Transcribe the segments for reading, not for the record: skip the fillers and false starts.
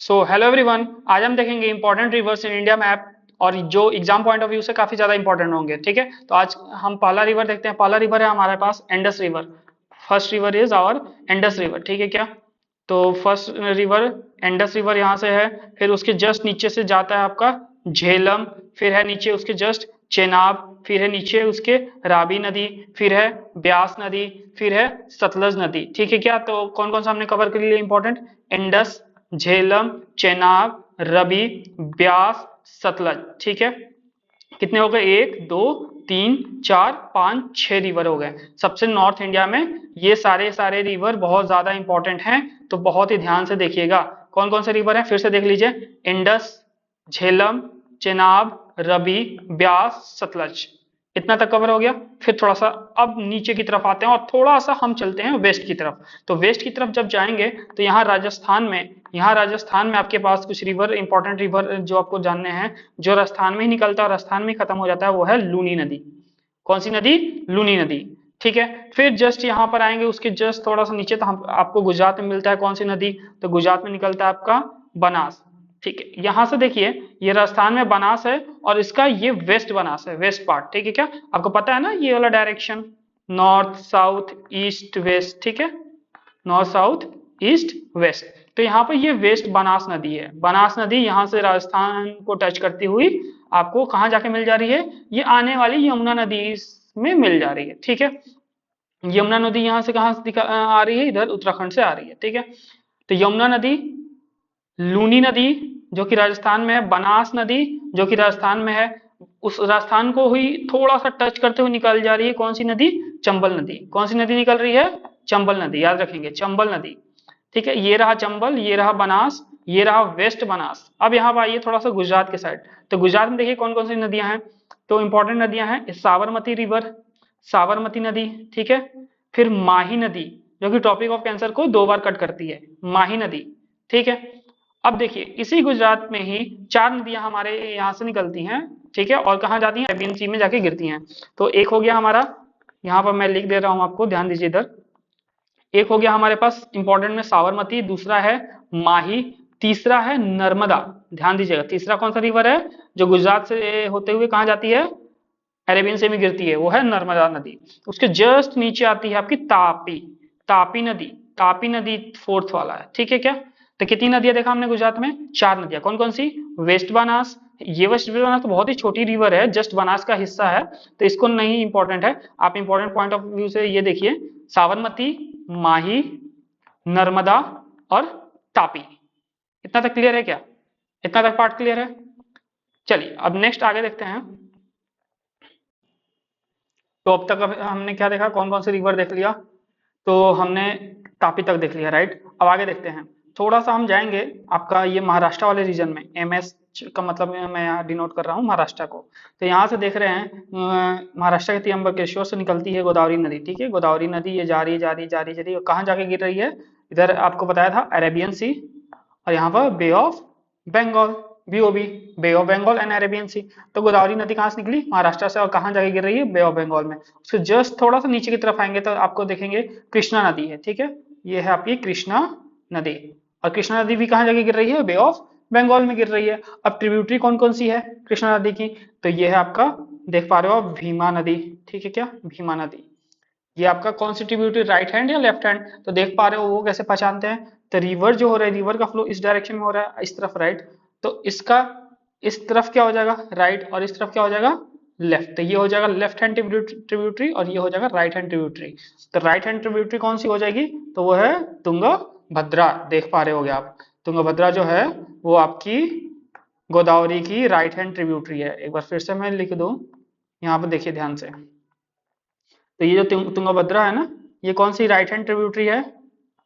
So hello everyone, आज हम देखेंगे important rivers in India map और जो एग्जाम पॉइंट ऑफ व्यू से काफी ज्यादा इंपॉर्टेंट होंगे। ठीक है, तो आज हम पहला रिवर देखते हैं। पहला रिवर है हमारे पास Indus river. First river is our Indus river. ठीक है क्या? तो फर्स्ट रिवर इंडस रिवर यहाँ से है। फिर उसके जस्ट नीचे से जाता है आपका झेलम। फिर है नीचे उसके जस्ट चेनाब। फिर है नीचे उसके रावी नदी। फिर है ब्यास नदी। फिर है सतलज नदी। ठीक है क्या? तो कौन कौन सा हमने कवर कर लिया इंपॉर्टेंट? इंडस, झेलम, चेनाब, रवि, ब्यास, सतलज। ठीक है, कितने हो गए? एक, दो, तीन, चार, पांच, छह रिवर हो गए। सबसे नॉर्थ इंडिया में ये सारे सारे रिवर बहुत ज्यादा इंपॉर्टेंट हैं, तो बहुत ही ध्यान से देखिएगा। कौन कौन से रिवर हैं फिर से देख लीजिए। इंडस, झेलम, चेनाब, रवि, ब्यास, सतलज। इतना तक कवर हो गया। फिर थोड़ा सा अब नीचे की तरफ आते हैं और थोड़ा सा हम चलते हैं वेस्ट की तरफ। तो वेस्ट की तरफ जब जाएंगे तो यहाँ राजस्थान में आपके पास कुछ रिवर, इंपॉर्टेंट रिवर जो आपको जानने हैं, जो राजस्थान में ही निकलता है और राजस्थान में ही खत्म हो जाता है, वो है लूनी नदी। कौन सी नदी? लूनी नदी। ठीक है, फिर जस्ट यहाँ पर आएंगे, उसके जस्ट थोड़ा सा नीचे तो हम आपको गुजरात में मिलता है कौन सी नदी? तो गुजरात में निकलता है आपका बनास। ठीक है, यहां से देखिए, ये राजस्थान में बनास है और इसका ये वेस्ट बनास है, वेस्ट पार्ट। ठीक है क्या? आपको पता है ना ये वाला direction, north south east west. ठीक है, नॉर्थ साउथ ईस्ट वेस्ट। तो यहाँ पर ये वेस्ट बनास नदी है। बनास नदी यहाँ से राजस्थान को टच करती हुई आपको कहाँ जाके मिल जा रही है? ये आने वाली यमुना नदी में मिल जा रही है। ठीक है, यमुना नदी यहाँ से कहाँ से आ रही है? इधर उत्तराखंड से आ रही है। ठीक है, तो यमुना नदी, लूनी नदी जो कि राजस्थान में है, बनास नदी जो कि राजस्थान में है, उस राजस्थान को हुई थोड़ा सा टच करते हुए निकल जा रही है कौन सी नदी? चंबल नदी। कौन सी नदी निकल रही है? चंबल नदी, याद रखेंगे, चंबल नदी। ठीक है, ये रहा चंबल, ये रहा बनास, ये रहा वेस्ट बनास। अब यहाँ पर आइए थोड़ा सा गुजरात के साइड। तो गुजरात में देखिए कौन कौन सी नदियां हैं। तो इंपॉर्टेंट नदियां हैं साबरमती रिवर, साबरमती नदी। ठीक है, फिर माही नदी जो कि टॉपिक ऑफ कैंसर को दो बार कट करती है, माही नदी। ठीक है, अब देखिए इसी गुजरात में ही चार नदियां हमारे यहाँ से निकलती हैं। ठीक है, और कहाँ जाती हैं? अरेबियन सी में जाके गिरती हैं। तो एक हो गया हमारा, यहाँ पर मैं लिख दे रहा हूँ आपको, ध्यान दीजिए इधर। एक हो गया हमारे पास इंपॉर्टेंट में साबरमती, दूसरा है माही, तीसरा है नर्मदा। ध्यान दीजिएगा, तीसरा कौन सा रिवर है जो गुजरात से होते हुए कहाँ जाती है? अरेबियन सी में गिरती है, वो है नर्मदा नदी। उसके जस्ट नीचे आती है आपकी तापी, तापी नदी। तापी नदी फोर्थ वाला है। ठीक है क्या? तो कितनी नदियां देखा हमने गुजरात में? चार नदियां। कौन कौन सी? वेस्ट बनास, ये वेस्ट बनास तो बहुत ही छोटी रिवर है, जस्ट बनास का हिस्सा है, तो इसको नहीं इंपॉर्टेंट है। आप इंपॉर्टेंट पॉइंट ऑफ व्यू से ये देखिए, साबरमती, माही, नर्मदा और तापी। इतना तक क्लियर है क्या? इतना तक पार्ट क्लियर है? चलिए अब नेक्स्ट आगे देखते हैं। तो अब तक हमने क्या देखा? कौन कौन से रिवर देख लिया? तो हमने तापी तक देख लिया, राइट। अब आगे देखते हैं, थोड़ा सा हम जाएंगे आपका ये महाराष्ट्र वाले रीजन में। एमएस का मतलब मैं यहाँ डिनोट कर रहा हूँ महाराष्ट्र को। तो यहाँ से देख रहे हैं महाराष्ट्र के त्र्यंबकेश्वर से निकलती है गोदावरी नदी। ठीक है, गोदावरी नदी ये जा रही जा रही जा रही जा रही, कहाँ जाके गिर रही है? इधर आपको बताया था अरेबियन सी, और यहाँ पर Bay of Bengal, BOB, Bay of Bengal and Arabian Sea. तो गोदावरी नदी कहाँ से निकली? महाराष्ट्र से, और कहाँ जाके गिर रही है? बे ऑफ बंगाल में। उसके जस्ट थोड़ा सा नीचे की तरफ आएंगे तो आपको देखेंगे कृष्णा नदी है। ठीक है, ये है आपकी कृष्णा नदी, और कृष्णा नदी भी कहाँ जाके गिर रही है? बे ऑफ बंगाल में गिर रही है। अब ट्रिब्यूटरी कौन कौन सी है कृष्णा नदी की? तो ये है आपका, देख पा रहे हो आप, भीमा नदी। ठीक है क्या? भीमा नदी, ये आपका कौन सी ट्रिब्यूटरी, राइट हैंड या लेफ्ट हैंड? तो देख पा रहे हो वो कैसे पहचानते हैं? तो रिवर जो हो रहा है, रिवर का फ्लो इस डायरेक्शन में हो रहा है, इस तरफ राइट, तो इसका इस तरफ क्या हो जाएगा? राइट, और इस तरफ क्या हो जाएगा? लेफ्ट। तो ये हो जाएगा लेफ्ट हैंड ट्रिब्यूटरी और ये हो जाएगा राइट हैंड ट्रिब्यूटरी। तो राइट हैंड ट्रिब्यूटरी कौन सी हो जाएगी? तो वो है तुंगभद्रा। देख पा रहे होगे आप, तुंगभद्रा जो है वो आपकी गोदावरी की राइट हैंड ट्रिब्यूटरी है। एक बार फिर से मैं लिख दूं, यहाँ पर देखिए ध्यान से। तो ये जो तुंगभद्रा है ना, ये कौन सी? राइट हैंड ट्रिब्यूटरी है।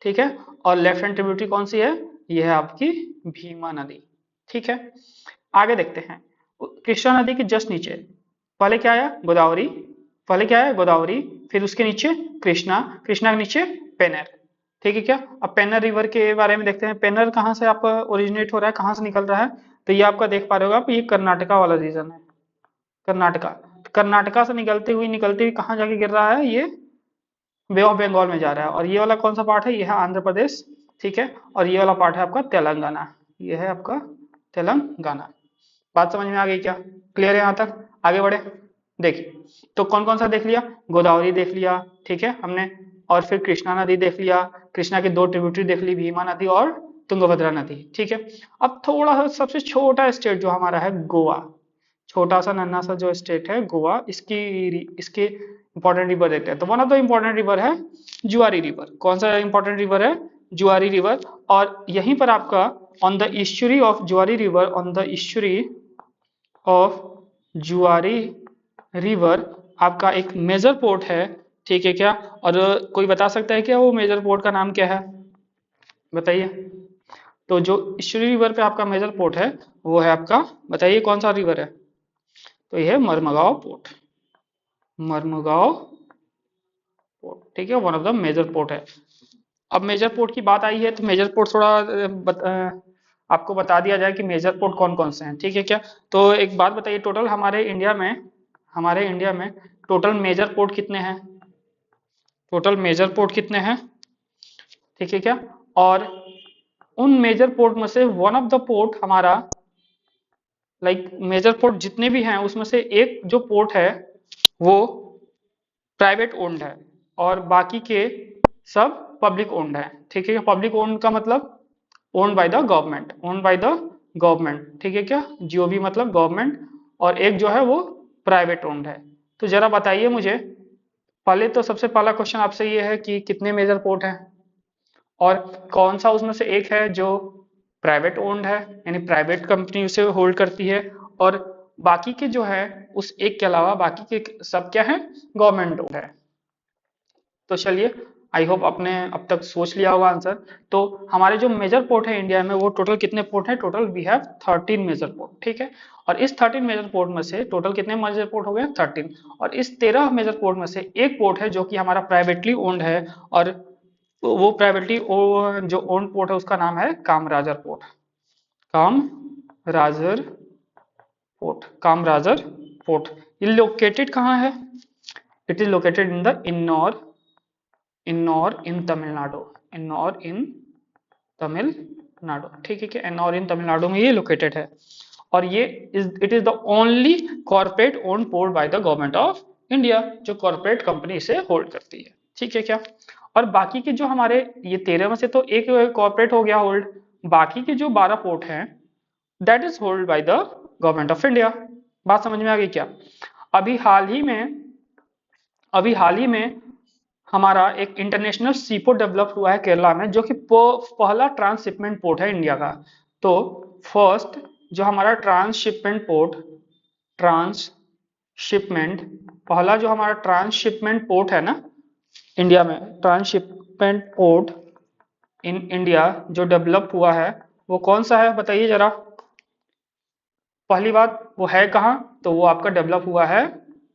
ठीक है, और लेफ्ट हैंड ट्रिब्यूटरी कौन सी है? ये है आपकी भीमा नदी। ठीक है, आगे देखते हैं। कृष्णा नदी के जस्ट नीचे पहले क्या आया? गोदावरी। पहले क्या आया? गोदावरी, फिर उसके नीचे कृष्णा, कृष्णा के नीचे पेनर। ठीक है क्या? अब पेनर रिवर के बारे में देखते हैं। पेनर कहाँ से आपका ओरिजिनेट हो रहा है, कहाँ से निकल रहा है? तो ये आपका देख पा रहे हो आप, ये कर्नाटका वाला रीजन है, कर्नाटका। कर्नाटका से निकलते हुई कहाँ जाके गिर रहा है? ये बे ऑफ बंगाल में जा रहा है। और ये वाला कौन सा पार्ट है? ये है आंध्र प्रदेश। ठीक है, और ये वाला पार्ट है आपका तेलंगाना। ये है आपका तेलंगाना। बात समझ में आ गई क्या? क्लियर है यहाँ तक? आगे बढ़े। देखिए, तो कौन कौन सा देख लिया? गोदावरी देख लिया, ठीक है हमने, और फिर कृष्णा नदी देख लिया, कृष्णा की दो ट्रिब्यूटरी देख ली, भीमा नदी और तुंगभद्रा नदी, ठीक है। अब थोड़ा सा सबसे छोटा स्टेट जो हमारा है गोवा, छोटा सा नन्हा सा जो स्टेट है गोवा, इसके इंपॉर्टेंट रिवर देखते हैं। तो one of the important river है जुआरी रिवर। कौन सा इंपॉर्टेंट रिवर है? जुआरी रिवर। और यहीं पर आपका ऑन द ईस्चुरी ऑफ जुआरी रिवर, ऑन द ईस्चुरी ऑफ जुआरी रिवर आपका एक मेजर पोर्ट है, ठीक है क्या? और कोई बता सकता है क्या वो मेजर पोर्ट का नाम क्या है? बताइए। तो जो ईस्चुरी रिवर पे आपका मेजर पोर्ट है वो है आपका, बताइए कौन सा रिवर है? तो ये है मर्मगांव पोर्ट, मर्मगांव पोर्ट, ठीक है, one of the major port है। अब मेजर पोर्ट की बात आई है तो मेजर पोर्ट थोड़ा आपको बता दिया जाए कि मेजर पोर्ट कौन कौन से हैं, ठीक है क्या? तो एक बात बताइए, टोटल हमारे इंडिया में टोटल मेजर पोर्ट कितने हैं? टोटल मेजर पोर्ट कितने हैं, ठीक है क्या? और उन मेजर पोर्ट में से वन ऑफ द पोर्ट हमारा, लाइक मेजर पोर्ट जितने भी हैं उसमें से एक जो पोर्ट है वो प्राइवेट ओन्ड है और बाकी के सब पब्लिक ओन्ड है, ठीक है। पब्लिक ओन्ड का मतलब owned by the government, owned by the government, ठीक है क्या? जीओबी मतलब गवर्नमेंट, और एक जो है वो प्राइवेट ओन्ड है। तो जरा बताइए मुझे, पहले तो सबसे पहला क्वेश्चन आपसे ये है कि कितने मेजर पोर्ट हैं और कौन सा उसमें से एक है जो प्राइवेट ओन्ड है, यानी प्राइवेट कंपनी उसे होल्ड करती है, और बाकी के जो है उस एक के अलावा बाकी के सब क्या है? गवर्नमेंट ओन्ड है। तो चलिए, आई होप आपने अब तक सोच लिया होगा आंसर। तो हमारे जो मेजर पोर्ट है इंडिया में वो टोटल कितने पोर्ट है? Total we have 13 major port, ठीक है। और इस 13 मेजर पोर्ट में से टोटल कितने मेजर पोर्ट हो गए? 13। और इस 13 मेजर पोर्ट में से एक पोर्ट है जो कि हमारा प्राइवेटली ओन्ड है, और वो प्राइवेटली जो ओन्ड पोर्ट है उसका नाम है Kamarajar port, Kamarajar port, Kamarajar port. ये लोकेटेड कहाँ है? It is located in the Ennore in Tamil Nadu, Ennore in Tamil Nadu, ठीक है क्या? इन्नौर इन तमिलनाडु में ये लोकेटेड है। और ये it is the only corporate own port by the government of India, जो कॉर्पोरेट कंपनी इसे होल्ड करती है, ठीक है क्या? और बाकी के जो हमारे ये 13 में से तो एक कॉर्पोरेट हो गया होल्ड, बाकी के जो 12 पोर्ट हैं that is hold by the government of India. बात समझ में आ गई क्या? अभी हाल ही में अभी हाल ही में हमारा एक इंटरनेशनल सीपोर्ट डेवलप हुआ है केरला में, जो कि पहला ट्रांसशिपमेंट पोर्ट है इंडिया का। तो फर्स्ट जो हमारा ट्रांसशिपमेंट पहला जो हमारा ट्रांसशिपमेंट पोर्ट है ना इंडिया में, ट्रांसशिपमेंट पोर्ट इन इंडिया जो डेवलप हुआ है वो कौन सा है? बताइए जरा। पहली बात वो है कहाँ? तो वो आपका डेवलप हुआ है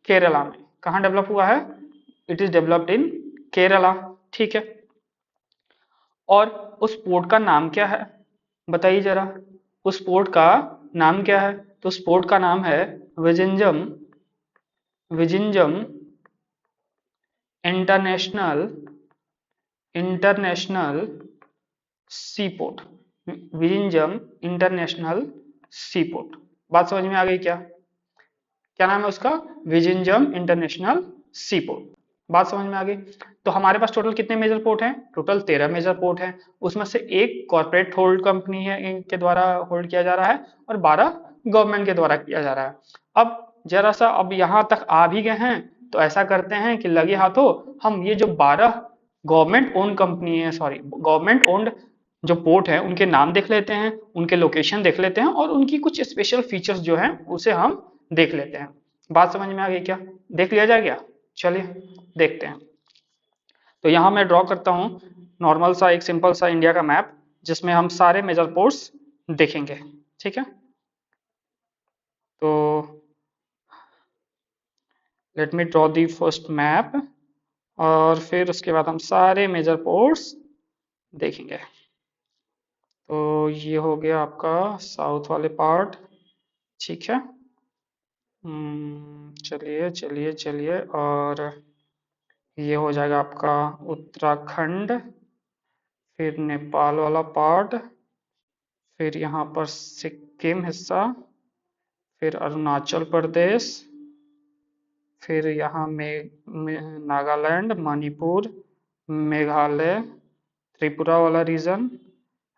केरला में। कहाँ डेवलप हुआ है? It is developed in Kerala, ठीक है। और उस पोर्ट का नाम क्या है? बताइए जरा, उस पोर्ट का नाम क्या है? तो उस पोर्ट का नाम है विजिंजम, विजिंजम इंटरनेशनल इंटरनेशनल सी पोर्ट, विजिंजम इंटरनेशनल सी पोर्ट। बात समझ में आ गई क्या? क्या नाम है उसका? विजिंजम इंटरनेशनल सी पोर्ट। बात समझ में आ गई? तो हमारे पास टोटल कितने मेजर पोर्ट हैं? टोटल 13 मेजर पोर्ट हैं। उसमें से एक कॉर्पोरेट होल्ड कंपनी है इनके द्वारा होल्ड किया जा रहा है और 12 गवर्नमेंट के द्वारा किया जा रहा है। अब जरा सा अब यहाँ तक आ भी गए हैं तो ऐसा करते हैं कि लगे हाथों हम ये जो 12 गवर्नमेंट ओन्ड कंपनी है, सॉरी गवर्नमेंट ओन्ड जो पोर्ट है उनके नाम देख लेते हैं, उनके लोकेशन देख लेते हैं और उनकी कुछ स्पेशल फीचर्स जो हैं उसे हम देख लेते हैं। बात समझ में आ गई क्या? देख लिया जाए क्या? चलिए देखते हैं। तो यहाँ मैं ड्रॉ करता हूँ नॉर्मल सा एक सिंपल सा इंडिया का मैप जिसमें हम सारे मेजर पोर्ट्स देखेंगे, ठीक है। तो let me draw the first map और फिर उसके बाद हम सारे मेजर पोर्ट्स देखेंगे। तो ये हो गया आपका साउथ वाले पार्ट, ठीक है। चलिए चलिए चलिए, और ये हो जाएगा आपका उत्तराखंड, फिर नेपाल वाला पार्ट, फिर यहाँ पर सिक्किम हिस्सा, फिर अरुणाचल प्रदेश, फिर यहाँ नागालैंड, मणिपुर, मेघालय, त्रिपुरा वाला रीजन,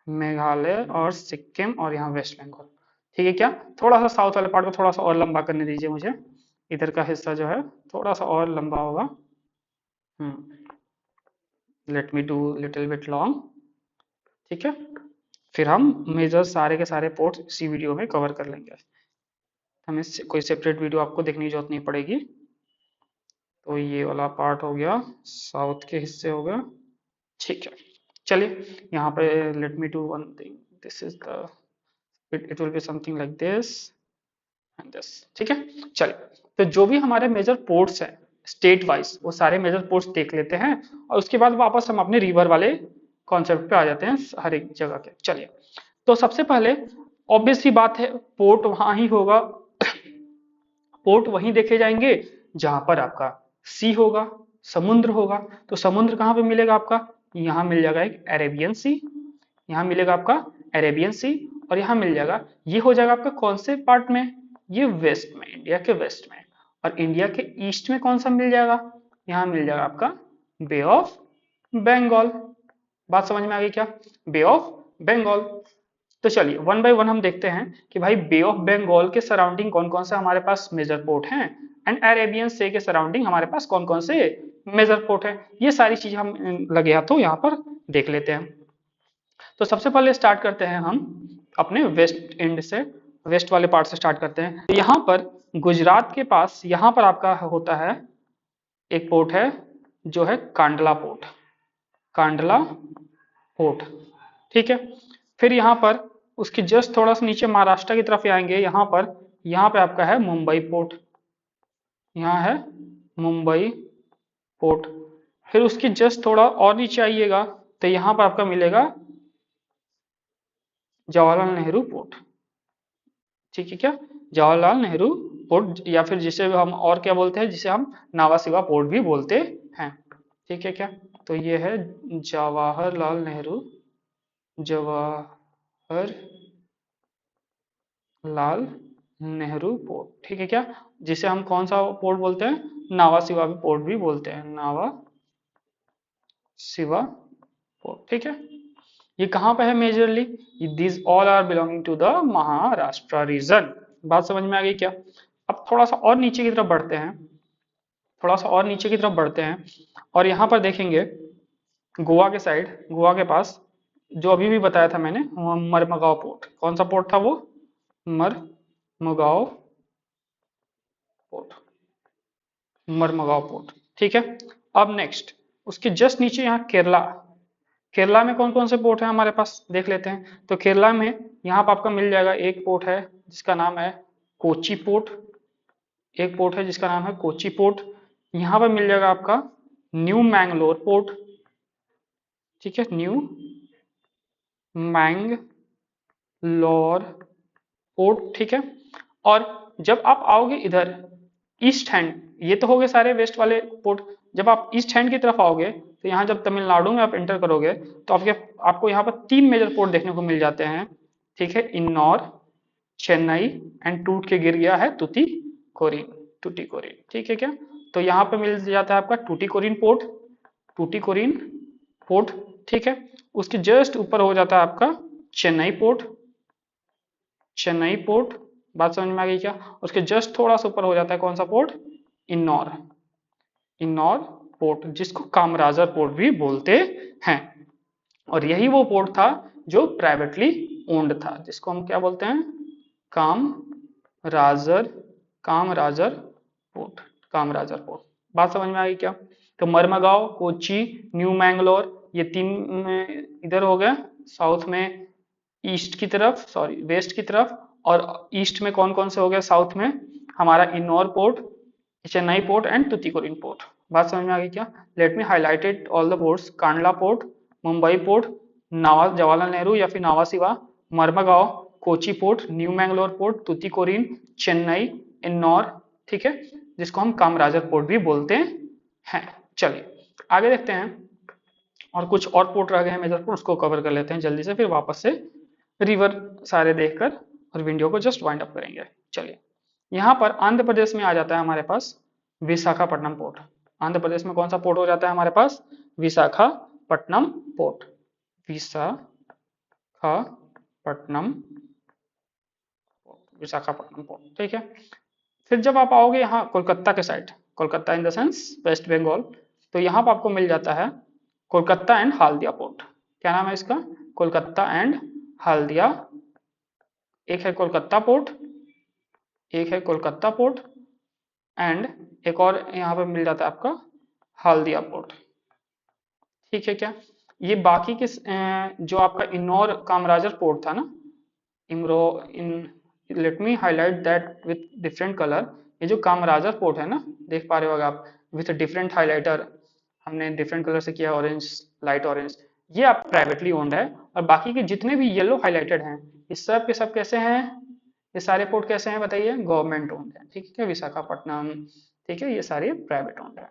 मेघालय और सिक्किम और यहाँ वेस्ट बंगाल। ठीक है क्या? थोड़ा सा साउथ वाले पार्ट को थोड़ा सा और लंबा करने दीजिए मुझे, इधर का हिस्सा जो है थोड़ा सा और लंबा होगा। Let me do little bit long. ठीक है, फिर हम मेजर सारे के सारे पोर्ट्स इसी वीडियो में कवर कर लेंगे, हमें कोई सेपरेट वीडियो आपको देखने की जरूरत नहीं पड़ेगी। तो ये वाला पार्ट हो गया, साउथ के हिस्से हो गया। ठीक है, चलिए यहाँ पे let me do one thing, this is the it will be something like this and this. ठीक है, चलिए तो जो भी हमारे मेजर पोर्ट्स हैं स्टेट वाइज, वो सारे मेजर पोर्ट्स देख लेते हैं और उसके बाद वापस हम अपने रिवर वाले कॉन्सेप्ट पे आ जाते हैं हर एक जगह के। चलिए, तो सबसे पहले ऑब्वियस सी बात है, पोर्ट वहां ही होगा, पोर्ट वहीं देखे जाएंगे जहां पर आपका सी होगा, समुद्र होगा। तो समुद्र कहाँ पे मिलेगा आपका? यहाँ मिल जाएगा एक अरेबियन सी, यहाँ मिलेगा आपका अरेबियन सी, और यहाँ मिल जाएगा, ये हो जाएगा आपका कौन से पार्ट में? ये वेस्ट में, इंडिया के वेस्ट में। और इंडिया के ईस्ट में कौन सा मिल जाएगा? यहाँ मिल जाएगा आपका बे ऑफ बंगाल। बात समझ में आ गई क्या? बे ऑफ बंगाल। तो चलिए वन बाय वन हम देखते हैं कि भाई बे ऑफ बंगाल के सराउंडिंग कौन कौन से हमारे पास मेजर पोर्ट हैं, एंड अरेबियन सी के सराउंडिंग हमारे पास कौन कौन से मेजर पोर्ट है। ये सारी चीजें हम लगे हाथों यहाँ पर देख लेते हैं। तो सबसे पहले स्टार्ट करते हैं हम अपने वेस्ट एंड से, वेस्ट वाले पार्ट से स्टार्ट करते हैं। तो यहाँ पर गुजरात के पास यहाँ पर आपका होता है एक पोर्ट है जो है कांडला पोर्ट, कांडला पोर्ट। ठीक है, फिर यहाँ पर उसके जस्ट थोड़ा सा नीचे महाराष्ट्र की तरफ आएंगे, यहाँ पे आपका है मुंबई पोर्ट, यहाँ है मुंबई पोर्ट। फिर उसकी जस्ट थोड़ा और नीचे आइएगा तो यहाँ पर आपका मिलेगा जवाहरलाल नेहरू पोर्ट। ठीक है क्या? जवाहरलाल नेहरू पोर्ट, या फिर जिसे हम और क्या बोलते हैं, जिसे हम नावा शिवा पोर्ट भी बोलते हैं। ठीक है क्या? तो ये है जवाहरलाल नेहरू, जवाहरलाल नेहरू पोर्ट। ठीक है क्या? जिसे हम कौन सा पोर्ट बोलते हैं? नावा शिवा पोर्ट भी बोलते हैं, नावा शिवा पोर्ट। ठीक है, ये कहाँ पे है majorly? This all are belonging to the Maharashtra region. बात समझ में आ गई क्या? अब थोड़ा सा और नीचे की तरफ बढ़ते हैं, थोड़ा सा और नीचे की तरफ बढ़ते हैं, और यहाँ पर देखेंगे गोवा के साइड, गोवा के पास जो अभी भी बताया था मैंने, मरमगांव पोर्ट। कौन सा पोर्ट था वो? मरमगांव पोर्ट, मरमगांव पोर्ट। ठीक है, अब नेक्स्ट उसके जस्ट नीचे यहाँ केरला, केरला में कौन कौन से पोर्ट हैं हमारे पास देख लेते हैं। तो केरला में यहाँ पर आपका मिल जाएगा एक पोर्ट है जिसका नाम है कोची पोर्ट, एक पोर्ट है जिसका नाम है कोची पोर्ट। यहाँ पर मिल जाएगा आपका न्यू मैंगलोर पोर्ट। ठीक है, न्यू मैंगलोर पोर्ट। ठीक है, और जब आप आओगे इधर ईस्ट हैंड, ये तो हो गए सारे वेस्ट वाले पोर्ट, जब आप ईस्ट हैंड की तरफ आओगे तो यहाँ जब तमिलनाडु में आप एंटर करोगे तो आपको यहाँ पर 3 मेजर पोर्ट देखने को मिल जाते हैं। ठीक है, इन्नौर, चेन्नई एंड टूट के गिर गया है टूटीकोरिन, टूटीकोरिन। ठीक है क्या? तो यहाँ पे मिल जाता है आपका टूटीकोरिन पोर्ट, टूटीकोरिन पोर्ट। ठीक है, उसके जस्ट ऊपर हो जाता है आपका चेन्नई पोर्ट, चेन्नई पोर्ट। बात समझ में आ गई क्या? उसके जस्ट थोड़ा सा ऊपर हो जाता है कौन सा पोर्ट? इन्नौर, इन्नौर पोर्ट, जिसको कामराजर पोर्ट भी बोलते हैं। और यही वो पोर्ट था जो प्राइवेटली ओन्ड था, जिसको हम क्या बोलते हैं? Kamarajar, Kamarajar port, Kamarajar port. बात समझ में आ गई क्या? तो मरमगांव, कोची, न्यू मैंगलोर, ये 3 इधर हो गए साउथ में, ईस्ट की तरफ, सॉरी वेस्ट की तरफ, और ईस्ट में कौन कौन से हो गए साउथ में? हमारा Ennore port, Chennai port and Tuticorin port. बात समझ में आ गई क्या? Let me highlighted all the ports, Kandla port, Mumbai port, Jawaharlal Nehru या फिर Nhava Sheva, Marmagao, Kochi port, New Mangalore port, Tuticorin, Chennai, Ennore. ठीक है, जिसको हम कामराजर पोर्ट भी बोलते हैं। चलिए आगे देखते हैं, और कुछ और पोर्ट रह गए हैं मेजर पोर्ट, उसको कवर कर लेते हैं जल्दी से, फिर वापस से रिवर सारे देखकर और वीडियो को जस्ट वाइंड अप करेंगे। चलिए, यहाँ पर आंध्र प्रदेश में आ जाता है हमारे पास विशाखापट्टनम पोर्ट। आंध्र प्रदेश में कौन सा पोर्ट हो जाता है हमारे पास? विशाखापट्टनम पोर्ट। विशाखापट्टनम विशाखापट्टनम पोर्ट, ठीक है। फिर जब आप आओगे यहाँ कोलकाता के side, Kolkata in the sense West Bengal, तो यहाँ पर आपको मिल जाता है कोलकाता एंड हल्दिया पोर्ट। क्या नाम है इसका? कोलकाता एंड हल्दिया। एक है कोलकाता पोर्ट, एक है कोलकाता पोर्ट, एंड एक और यहाँ पे मिल जाता है आपका हल्दिया पोर्ट, ठीक है क्या। ये बाकी के जो आपका इनौर कामराजर पोर्ट था ना, इमरो इन let me highlight that with different colour. ये जो कामराजर पोर्ट है ना, देख पा रहे हो आप विथ डिफरेंट हाईलाइटर, हमने डिफरेंट कलर से किया, ऑरेंज, लाइट ऑरेंज, ये आप प्राइवेटली ओन्ड है। और बाकी के जितने भी येलो हाईलाइटेड हैं, ये सब के सब कैसे हैं? ये सारे पोर्ट कैसे हैं बताइए? गवर्नमेंट ओन्ड है, ठीक है। विशाखापट्टनम, ठीक है, ये सारे प्राइवेट ओन्ड है,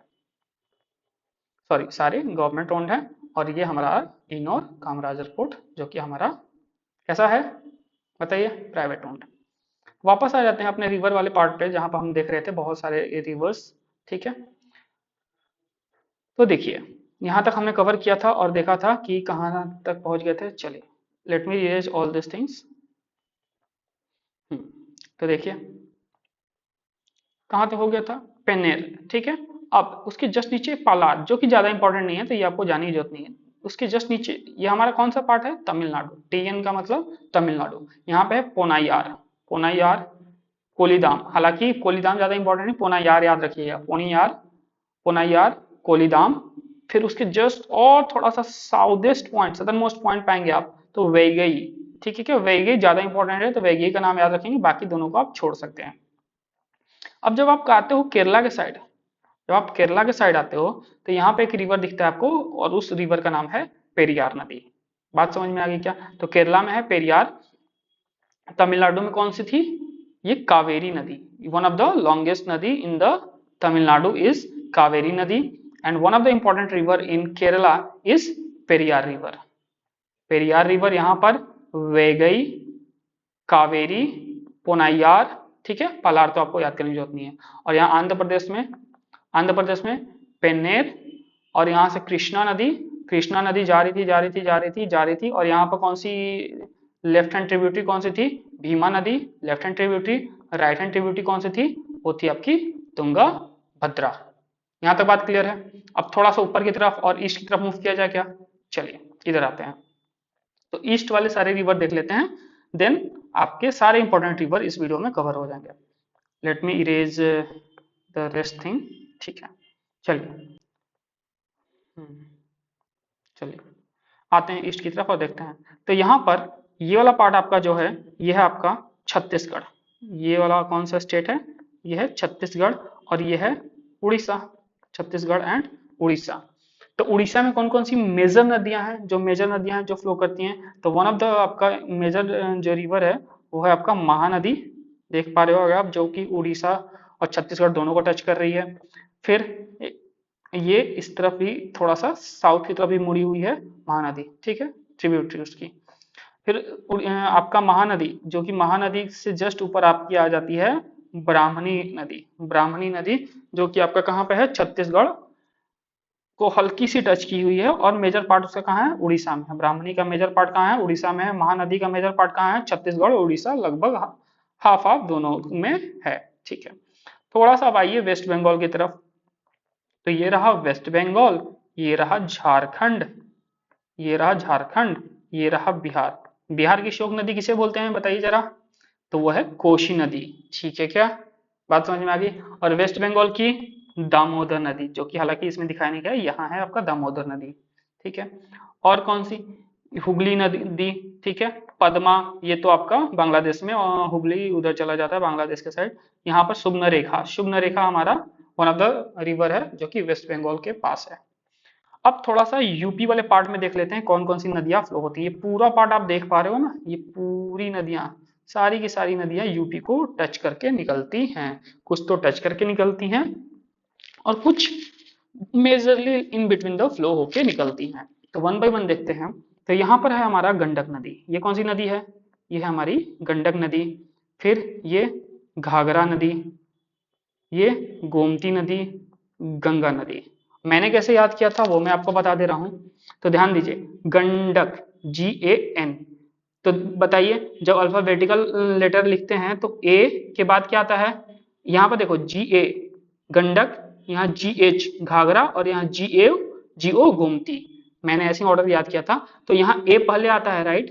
सॉरी सारे गवर्नमेंट ओन्ड है। और ये हमारा इनौर कामराजर पोर्ट जो कि हमारा कैसा है बताइए? Private owned. वापस आ जाते हैं अपने रिवर वाले पार्ट पे, जहां पर हम देख रहे थे बहुत सारे रिवर्स, ठीक है। तो देखिए, यहाँ तक हमने कवर किया था और देखा था कि कहाँ तक पहुंच गए थे। चलिए, let me erase all this things. तो देखिए कहाँ तक हो गया था? पेन्नेर, ठीक है। अब उसके जस्ट नीचे पालार, जो कि ज्यादा इंपॉर्टेंट नहीं है, तो ये आपको जाने की जरूरत नहीं है। उसके जस्ट नीचे ये हमारा कौन सा पार्ट है? तमिलनाडु। टीएन का मतलब तमिलनाडु। यहाँ पे है पोनायार, पोनायार, कोलीदाम। हालांकि कोलीदाम ज्यादा इंपॉर्टेंट नहीं, पोनायार याद रखिएगा। पोनीयार, पोनायार, कोलीदाम। फिर उसके जस्ट और थोड़ा सा साउथेस्ट पॉइंट, सदर्न मोस्ट पॉइंट पाएंगे आप तो वैगई, ठीक है क्या। वैगई ज्यादा इंपॉर्टेंट है, तो वैगई का नाम याद रखेंगे, बाकी दोनों को आप छोड़ सकते हैं। अब जब आप आते हो केरला के साइड, जब आप केरला के साइड आते हो, तो यहाँ पे एक रिवर दिखता है आपको, और उस रिवर का नाम है पेरियार नदी। बात समझ में आ गई क्या? तो केरला में है पेरियार, तमिलनाडु में कौन सी थी? ये कावेरी नदी। वन ऑफ द लॉन्गेस्ट नदी in the Tamil Nadu is Kaveri नदी, and one of the important river in Kerala is Periyar river. Periyar river यहाँ पर वैगई, कावेरी, पोनायार, ठीक है। पालार तो आपको याद करने की जरूरत नहीं है। और यहाँ आंध्र प्रदेश में पेन्नेर, और यहाँ से कृष्णा नदी, कृष्णा नदी जा रही थी, जा रही थी, जा रही थी, जा रही थी, और यहाँ पर कौन सी लेफ्ट हैंड ट्रिब्यूटरी कौन सी थी? भीमा नदी, left hand tributary. Right hand tributary कौन सी थी? वो थी आपकी तुंगा भद्रा। यहाँ तक बात क्लियर है? अब थोड़ा सा ऊपर की तरफ और ईस्ट की तरफ मूव किया जाए क्या? चलिए इधर आते हैं, तो ईस्ट वाले सारे रिवर देख लेते हैं, देन आपके सारे इंपॉर्टेंट रिवर इस वीडियो में कवर हो जाएंगे। Let me erase the rest thing, ठीक है। चलिए चलिए आते हैं ईस्ट की तरफ और देखते हैं। तो यहाँ पर ये वाला पार्ट आपका जो है, ये है आपका छत्तीसगढ़। ये वाला कौन सा स्टेट है? ये है छत्तीसगढ़, और ये है उड़ीसा। छत्तीसगढ़ एंड उड़ीसा। तो उड़ीसा में कौन कौन सी मेजर नदियां हैं, जो मेजर नदियां हैं जो फ्लो करती हैं? तो वन ऑफ द आपका मेजर जो रिवर है वो है आपका महानदी। देख पा रहे हो आप, जो कि उड़ीसा और छत्तीसगढ़ दोनों को टच कर रही है। फिर ये इस तरफ भी थोड़ा सा साउथ की तरफ भी मुड़ी हुई है महानदी, ठीक है, ट्रिब्यूटरी उसकी। फिर आपका महानदी, जो कि महानदी से जस्ट ऊपर आपकी आ जाती है ब्राह्मणी नदी। ब्राह्मणी नदी जो कि आपका कहाँ पे है? छत्तीसगढ़ को हल्की सी टच की हुई है, और मेजर पार्ट उसका कहाँ है? उड़ीसा में है। ब्राह्मणी का मेजर पार्ट कहाँ है? उड़ीसा में है। महानदी का मेजर पार्ट कहाँ है? छत्तीसगढ़ और उड़ीसा, लगभग हाफ हाफ दोनों में है, ठीक है। थोड़ा सा अब आइए वेस्ट बंगाल की तरफ। तो ये रहा वेस्ट बंगाल, ये रहा झारखंड, ये रहा झारखंड, ये रहा बिहार। बिहार की शोक नदी किसे बोलते हैं बताइए जरा? तो वो है कोशी नदी, ठीक है क्या। बात समझ में आ गई। और वेस्ट बंगाल की दामोदर नदी, जो कि हालांकि इसमें दिखाई नहीं गया, यहाँ है आपका दामोदर नदी, ठीक है। और कौन सी? हुगली नदी, ठीक है। पद्मा, ये तो आपका बांग्लादेश में, और हुगली उधर चला जाता है बांग्लादेश के साइड। यहाँ पर सुवर्णरेखा, सुवर्णरेखा हमारा वन ऑफ द रिवर है जो कि वेस्ट बंगाल के पास है। अब थोड़ा सा यूपी वाले पार्ट में देख लेते हैं कौन कौन सी नदियां फ्लो होती है। पूरा पार्ट आप देख पा रहे हो ना, ये पूरी नदियां, सारी की सारी नदियां यूपी को टच करके निकलती हैं। कुछ तो टच करके निकलती हैं और कुछ majorly in between the flow होके निकलती हैं। तो वन बाय वन देखते हैं। तो यहाँ पर है हमारा गंडक नदी। ये कौन सी नदी है? ये है हमारी गंडक नदी। फिर ये घाघरा नदी, ये गोमती नदी, गंगा नदी। मैंने कैसे याद किया था वो मैं आपको बता दे रहा हूँ। तो ध्यान दीजिए, गंडक GAN। तो बताइए, जब अल्फाबेटिकल लेटर लिखते हैं तो ए के बाद क्या आता है? यहाँ पर देखो GA गंडक, यहाँ GH घाघरा और यहाँ GO गोमती। मैंने ऐसे ऑर्डर याद किया था। तो यहाँ ए पहले आता है, राइट?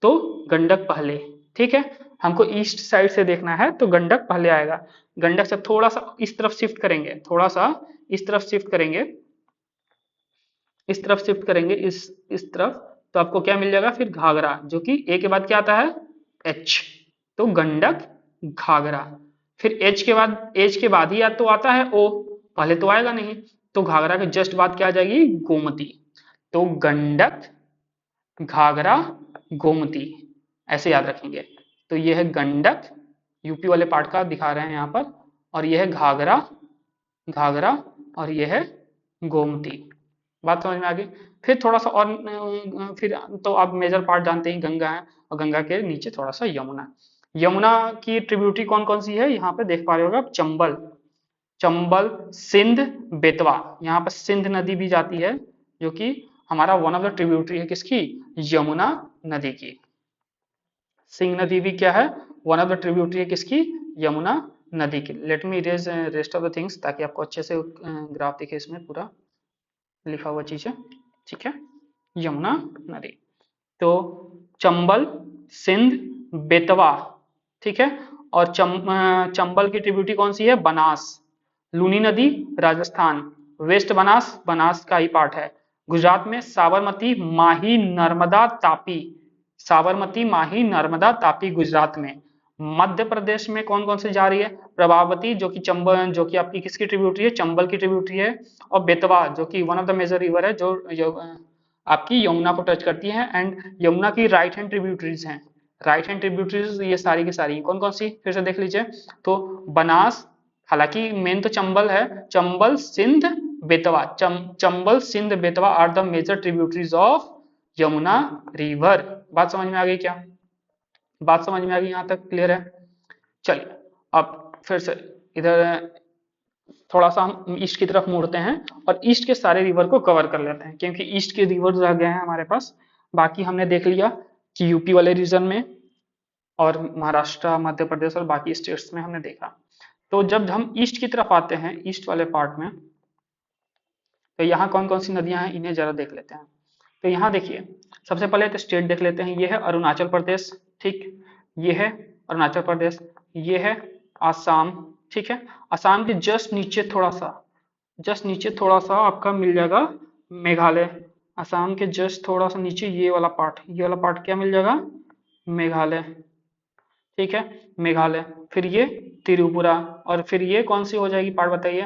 तो गंडक पहले, ठीक है। हमको ईस्ट साइड से देखना है तो गंडक पहले आएगा। गंडक से थोड़ा सा इस तरफ शिफ्ट करेंगे, थोड़ा सा इस तरफ शिफ्ट करेंगे, इस तरफ शिफ्ट करेंगे, इस तरफ, तो आपको क्या मिल जाएगा फिर? घाघरा, जो कि ए के बाद क्या आता है? H। तो गंडक घाघरा। फिर एच के बाद ही या तो आता है ओ, पहले तो आएगा नहीं। तो घाघरा के जस्ट बाद क्या आ जाएगी? गोमती। तो गंडक घाघरा गोमती, ऐसे याद रखेंगे। तो ये है गंडक, यूपी वाले पार्ट का दिखा रहे हैं यहाँ पर, और ये है घाघरा, घाघरा, और ये है गोमती। बात समझ में आ गई? फिर थोड़ा सा और फिर तो आप मेजर पार्ट जानते ही, गंगा है, और गंगा के नीचे थोड़ा सा यमुना। यमुना की ट्रिब्यूटरी कौन कौन सी है? यहाँ पे देख पा रहे होगा, चंबल, चंबल, सिंध, बेतवा। यहाँ पर सिंध नदी भी जाती है, जो कि हमारा वन ऑफ द ट्रिब्यूटरी है किसकी? यमुना नदी की। सिंह नदी भी क्या है? वन ऑफ द ट्रिब्यूटरी है किसकी? यमुना नदी की। Let me erase rest of the things, ताकि आपको अच्छे से ग्राफ दिखे इसमें पूरा लिखा हुआ चीज है, ठीक है। यमुना नदी, तो चंबल, सिंध, बेतवा, ठीक है। और चंबल की ट्रिब्यूटरी कौन सी है? बनास। लूनी नदी राजस्थान, वेस्ट बनास, बनास का ही पार्ट है। गुजरात में साबरमती, माही, नर्मदा, तापी। साबरमती, माही, नर्मदा, तापी गुजरात में। मध्य प्रदेश में कौन कौन सी जा रही है? प्रभावती, जो कि चंबल, जो कि आपकी किसकी ट्रिब्यूटरी है? चंबल की ट्रिब्यूटरी है। और बेतवा, जो कि one of the major river है, जो आपकी यमुना को टच करती है। एंड यमुना की राइट हैंड ट्रिब्यूटरीज हैं। राइट हैंड ट्रिब्यूटरीज ये सारी की सारी कौन कौन सी? फिर से देख लीजिए। तो बनास, हालांकि मेन तो चंबल है, Chambal, Sindh, Betwa. Chambal, Sindh, Betwa are the major tributaries of Yamuna river. बात समझ में आ गई क्या? बात समझ में आ गई? यहाँ तक क्लियर है? चलिए अब फिर से इधर थोड़ा सा हम ईस्ट की तरफ मुड़ते हैं और ईस्ट के सारे रिवर को कवर कर लेते हैं, क्योंकि ईस्ट के रिवर रह गए हैं हमारे पास। बाकी हमने देख लिया कि यूपी वाले रीजन में और महाराष्ट्र, मध्य प्रदेश और बाकी स्टेट्स में हमने देखा। तो जब हम ईस्ट की तरफ आते हैं, ईस्ट वाले पार्ट में, तो यहाँ कौन कौन सी नदियां हैं इन्हें जरा देख लेते हैं। तो यहाँ देखिए, सबसे पहले तो स्टेट देख लेते हैं। ये है अरुणाचल प्रदेश, ठीक, ये है अरुणाचल प्रदेश, ये है आसाम, ठीक है। आसाम के जस्ट नीचे थोड़ा सा आपका मिल जाएगा मेघालय। आसाम के जस्ट थोड़ा सा नीचे ये वाला पार्ट क्या मिल जाएगा? मेघालय, ठीक है, मेघालय। फिर ये त्रिपुरा, और फिर ये कौन सी हो जाएगी पार्ट बताइए?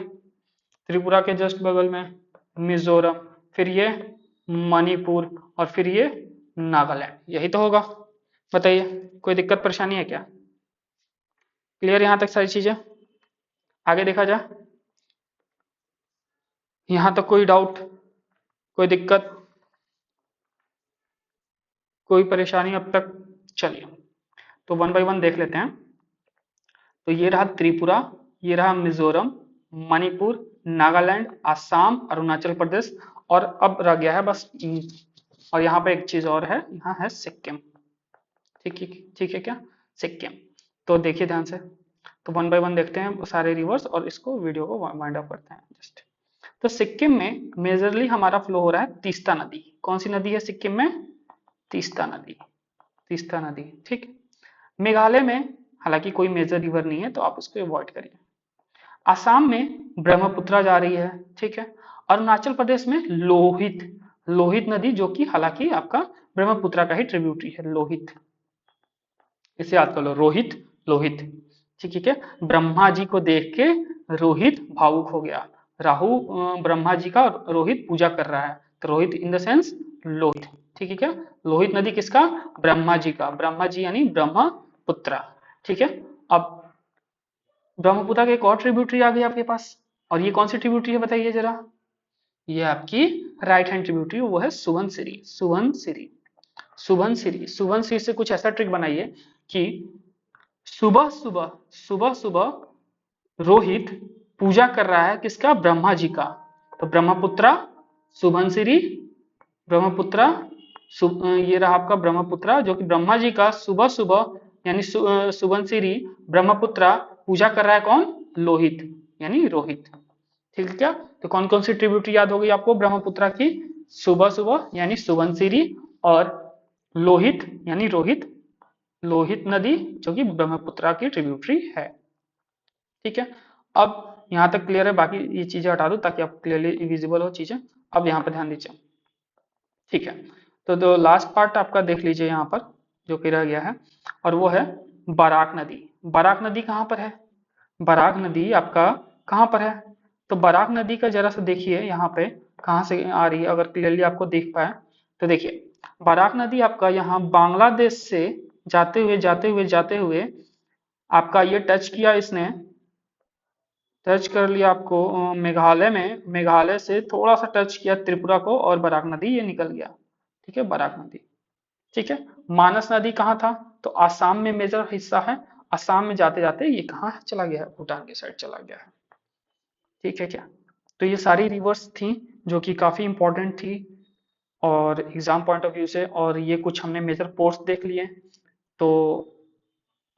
त्रिपुरा के जस्ट बगल में मिजोरम, फिर ये मणिपुर, और फिर ये नागालैंड। यही तो होगा, बताइए कोई दिक्कत परेशानी है क्या? क्लियर यहाँ तक सारी चीजें? आगे देखा जाए, यहाँ तक कोई डाउट, कोई दिक्कत, कोई परेशानी अब तक? चलिए तो वन बाय वन देख लेते हैं। तो ये रहा त्रिपुरा, ये रहा मिजोरम, मणिपुर, नागालैंड, आसाम, अरुणाचल प्रदेश, और अब रह गया है बस, और यहाँ पे एक चीज और है, यहाँ है सिक्किम। ठीक है क्या? सिक्किम। तो देखिए ध्यान से, तो वन बाय वन देखते हैं सारे रिवर्स और इसको वीडियो को वाइंड अप करते हैं जस्ट। तो सिक्किम में मेजरली हमारा फ्लो हो रहा है तीस्ता नदी। कौन सी नदी है सिक्किम में? तीस्ता नदी, तीस्ता नदी, ठीक। मेघालय में हालांकि कोई मेजर रिवर नहीं है, तो आप उसको अवॉइड करिए। आसाम में ब्रह्मपुत्रा जा रही है, ठीक है। अरुणाचल प्रदेश में लोहित नदी, जो कि हालांकि आपका ब्रह्मपुत्रा का ही ट्रिब्यूटरी है, लोहित। इसे याद कर लो, लोहित, ठीक है। ब्रह्मा जी को देख के रोहित भावुक हो गया। राहु ब्रह्मा जी का, रोहित पूजा कर रहा है, तो रोहित इन द सेंस लोहित, ठीक है क्या? लोहित नदी किसका? ब्रह्मा जी का। ब्रह्मा जी यानी ब्रह्मपुत्रा, ठीक है। अब ब्रह्मपुत्रा के एक और ट्रिब्यूटरी आ गई आपके पास, और ये कौन सी ट्रिब्यूटरी है बताइए जरा? ये आपकी राइट हैंड ट्रिब्यूटरी, वो है सुबनसिरी। सुबनसिरी, सुबनसिरी से कुछ ऐसा ट्रिक बनाइए कि सुबह सुबह सुबह सुबह रोहित पूजा कर रहा है किसका, ब्रह्मा जी का। तो ब्रह्मपुत्रा सुबनसिरी, ब्रह्मपुत्रा ये रहा आपका ब्रह्मपुत्रा जो कि ब्रह्मा जी का सुबह सुबह यानी सुबनसिरी ब्रह्मपुत्रा पूजा कर रहा है कौन, लोहित यानी रोहित। ठीक है क्या, तो कौन कौन सी ट्रिब्यूटरी याद हो गई आपको ब्रह्मपुत्रा की, सुबह सुबह यानी सुबनसिरी, और लोहित यानी रोहित, लोहित नदी जो कि ब्रह्मपुत्रा की ट्रिब्यूटरी है। ठीक है, अब यहाँ तक क्लियर है, बाकी ये चीजें हटा दो ताकि आपको क्लियरली विजिबल हो चीजें। अब यहाँ पर ध्यान दीजिए। ठीक है, तो लास्ट पार्ट आपका देख लीजिए यहाँ पर जो कि रह गया है, और वो है बराक नदी। बराक नदी कहाँ पर है, बराक नदी आपका कहाँ पर है, तो बराक नदी का जरा सा देखिए यहाँ पे कहाँ से आ रही है, अगर क्लियरली आपको दिख पाए तो देखिए। बराक नदी आपका यहाँ बांग्लादेश से जाते हुए जाते हुए जाते हुए आपका ये टच किया, इसने टच कर लिया आपको मेघालय में, मेघालय से थोड़ा सा टच किया त्रिपुरा को, और बराक नदी ये निकल गया। ठीक है, बराक नदी। ठीक है, मानस नदी कहाँ था, तो आसाम में मेजर हिस्सा है, आसाम में जाते जाते ये कहाँ चला गया है, भूटान के साइड चला गया है। ठीक है क्या, तो ये सारी रिवर्स थी जो कि काफी इंपॉर्टेंट थी और एग्जाम पॉइंट ऑफ व्यू से, और ये कुछ हमने मेजर पोर्ट्स देख लिए। तो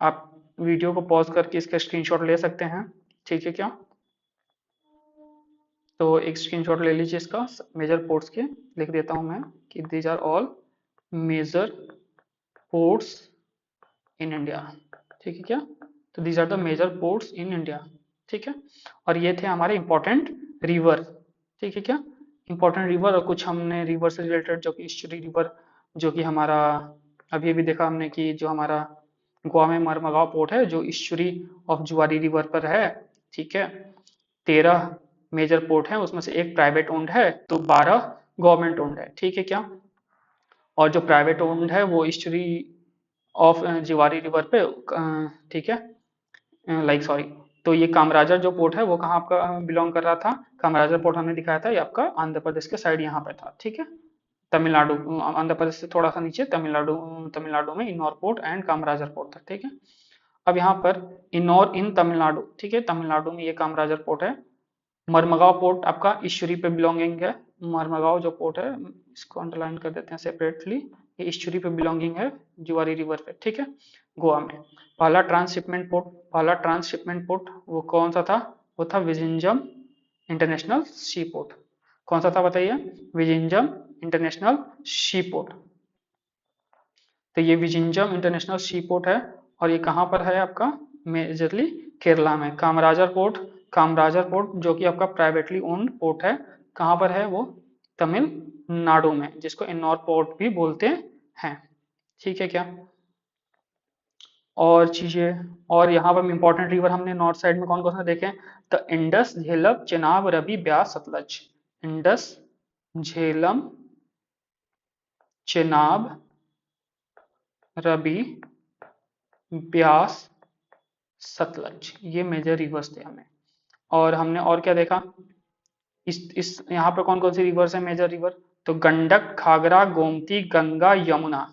आप वीडियो को पॉज करके इसका स्क्रीनशॉट ले सकते हैं। ठीक है क्या, तो एक स्क्रीनशॉट ले लीजिए इसका मेजर पोर्ट्स के, लिख देता हूं मैं कि these are all major ports in India. ठीक है क्या, तो these are the major ports in India. ठीक है, और ये थे हमारे इंपॉर्टेंट रिवर। ठीक है क्या, इंपॉर्टेंट रिवर, और कुछ हमने रिवर से रिलेटेड जो कि ईस्चुरी रिवर, जो कि हमारा अभी अभी देखा हमने कि जो हमारा गोवा में मरमगांव पोर्ट है जो ईस्चुरी ऑफ जुआरी रिवर पर है। ठीक है, 13 मेजर पोर्ट है, उसमें से एक प्राइवेट ओन्ड है, तो 12 गवर्नमेंट ओन्ड है। ठीक है क्या, और जो प्राइवेट ओन्ड है वो ईस्चुरी ऑफ जिवारी रिवर पे, ठीक है, लाइक सॉरी, तो ये कामराजर जो पोर्ट है वो कहाँ आपका बिलोंग कर रहा था, कामराजर पोर्ट हमने दिखाया था, ये आपका आंध्र प्रदेश के साइड यहाँ पे था। ठीक है, तमिलनाडु, आंध्र प्रदेश से थोड़ा सा नीचे तमिलनाडु, तमिलनाडु में Ennore port and Kamarajar port था। ठीक है, अब यहाँ पर इन्नौर इन तमिलनाडु, ठीक है, तमिलनाडु में ये कामराजर पोर्ट है। मरमगांव पोर्ट आपका ईश्वरी पे बिलोंगिंग है, मरमगांव जो पोर्ट है इसको अंडरलाइन कर देते हैं सेपरेटली, ये ईश्वरी पे बिलोंगिंग है जुआरी रिवर पे। ठीक है, गोवा में पहला ट्रांसशिपमेंट पोर्ट, पहला ट्रांसशिपमेंट पोर्ट वो कौन सा था, वो था विजिंजम इंटरनेशनल सी पोर्ट। कौन सा था बताइए, विजिंजम इंटरनेशनल सी पोर्ट। तो ये विजिंजम इंटरनेशनल सी पोर्ट है, और ये कहाँ पर है आपका, मेजरली केरला में। कामराजर पोर्ट, कामराजर पोर्ट जो कि आपका प्राइवेटली ओन्ड पोर्ट है, कहाँ पर है वो, तमिलनाडु में, जिसको इन्नौर पोर्ट भी बोलते हैं। ठीक है क्या, और चीजें, और यहाँ पर इंपॉर्टेंट रिवर हमने नॉर्थ साइड में कौन कौन सा देखे, तो इंडस, झेलम, चेनाब, रवि, ब्यास, सतलज। इंडस, झेलम, चेनाब, रवि, ब्यास, सतलज, ये मेजर रिवर्स थे हमें। और हमने और क्या देखा, इस यहाँ पर कौन कौन सी रिवर्स है मेजर रिवर, तो गंडक, घाघरा, गोमती, गंगा, यमुना।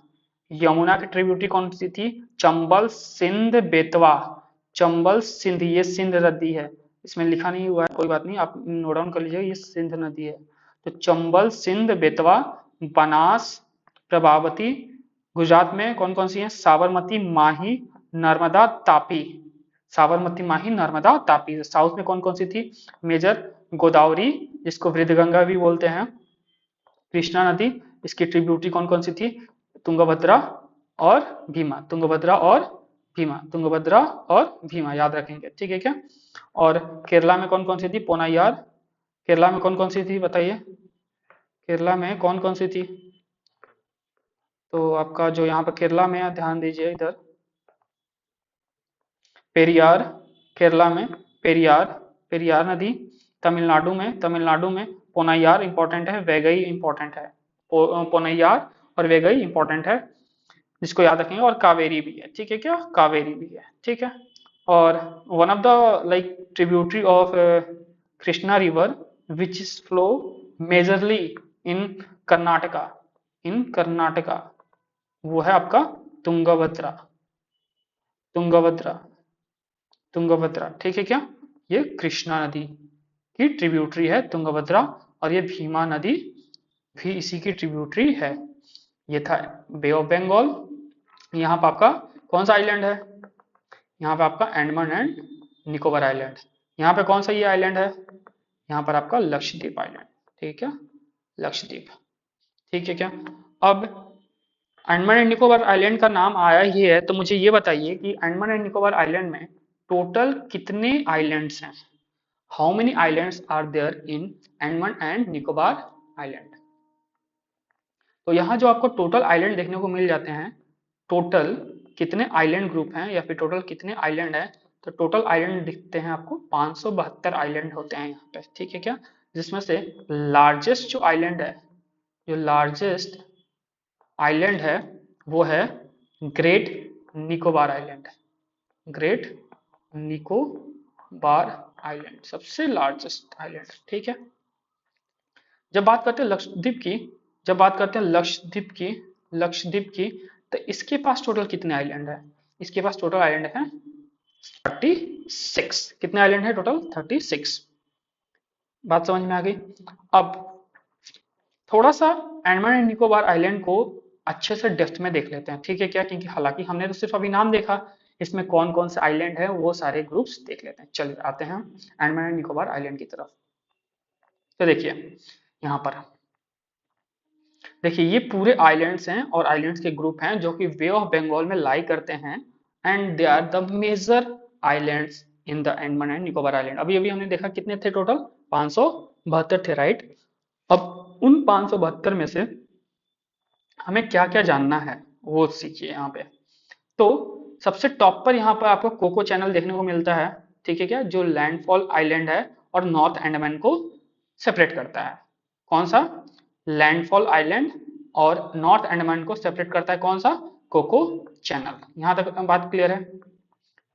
यमुना की ट्रिब्यूटरी कौन सी थी, चंबल, सिंध, बेतवा। चंबल, सिंध, ये सिंध नदी है, इसमें लिखा नहीं हुआ है, कोई बात नहीं, आप नोट डाउन कर लीजिए, ये सिंध नदी है। तो चंबल, सिंध, बेतवा, बनास, प्रभावती। गुजरात में कौन कौन सी है, साबरमती, माही, नर्मदा, तापी। साबरमती, माही, नर्मदा, तापी। साउथ में कौन कौन सी थी मेजर, गोदावरी जिसको वृद्धगंगा भी बोलते हैं, कृष्णा नदी, इसकी ट्रिब्यूटरी कौन कौन सी थी, तुंगभद्रा और भीमा, तुंगभद्रा और भीमा, तुंगभद्रा और भीमा, याद रखेंगे। ठीक है क्या, और केरला में कौन कौन सी थी, पोनायार। केरला में कौन कौन सी थी बताइए, केरला में कौन कौन सी थी, तो आपका जो यहाँ पर केरला में ध्यान दीजिए इधर, पेरियार, केरला में पेरियार, पेरियार नदी। तमिलनाडु में पोनायार इंपॉर्टेंट है, वैगई इंपॉर्टेंट है, पोनायार और वैगई इंपॉर्टेंट है, जिसको याद रखेंगे, और कावेरी भी है। ठीक है क्या, कावेरी भी है। ठीक है, और one of the like tributary of Krishna river which is flow majorly in Karnataka, in Karnataka. वो है आपका तुंगभद्रा। तुंगभद्रा, तुंगभद्रा, ठीक है क्या? ये कृष्णा नदी की ट्रिब्यूटरी है तुंगभद्रा, और ये भीमा नदी भी इसी की ट्रिब्यूटरी है। ये था बे ऑफ बंगाल। यहाँ पर आपका कौन सा आइलैंड है? यहाँ पे आपका अंडमान एंड निकोबार आइलैंड। यहाँ पे कौन सा ये आइलैंड है? यहाँ पर आपका लक्षद्वीप आइलैंड, ठीक है, लक्षद्वीप, ठीक है क्या? अब अंडमान एंड निकोबार आइलैंड का नाम आया ही है, तो मुझे ये बताइए कि अंडमान एंड निकोबार आइलैंड में टोटल कितने आइलैंड्स हैं? How many islands are there in Andaman and Nicobar island? तो यहाँ जो आपको टोटल आइलैंड देखने को मिल जाते हैं, टोटल कितने आइलैंड ग्रुप हैं या फिर टोटल कितने आइलैंड हैं, तो टोटल आइलैंड दिखते हैं आपको 572 आइलैंड होते हैं यहाँ पे, ठीक है क्या? जिसमें से लार्जेस्ट जो आइलैंड है, जो लार्जेस्ट आइलैंड है वो है great Nicobar island. Great Nicobar island सबसे लार्जेस्ट आइलैंड, ठीक है। जब बात करते हैं लक्षद्वीप की, जब बात करते हैं लक्षद्वीप की, तो इसके पास टोटल कितने आइलैंड है? इसके पास टोटल आइलैंड है 36। कितने आइलैंड है टोटल? 36। बात समझ में आ गई? अब थोड़ा सा अंडमान एंड निकोबार आइलैंड को अच्छे से डेप्थ में देख लेते हैं, ठीक है क्या? क्योंकि हालांकि हमने तो सिर्फ अभी नाम देखा, इसमें कौन कौन से आइलैंड है वो सारे ग्रुप्स देख लेते हैं। चलिए आते हैं अंडमान एंड निकोबार आइलैंड की तरफ। तो देखिए यहाँ पर, देखिए ये पूरे आइलैंड्स हैं और आइलैंड्स के ग्रुप हैं जो कि बे ऑफ बंगाल में लाई करते हैं, and they are the major islands in the Andaman and Nicobar island. अभी अभी हमने देखा कितने थे टोटल? 572 थे, राइट? अब उन 572 में से हमें क्या क्या जानना है वो सीखिए यहाँ पे। तो सबसे टॉप पर यहाँ पर आपको कोको चैनल देखने को मिलता है, ठीक है क्या? जो लैंडफॉल आइलैंड है और नॉर्थ अंडमान को सेपरेट करता है। कौन सा? लैंडफॉल आइलैंड, और नॉर्थ अंडमान को सेपरेट करता है कौन सा? Coco channel. यहाँ तक बात क्लियर है?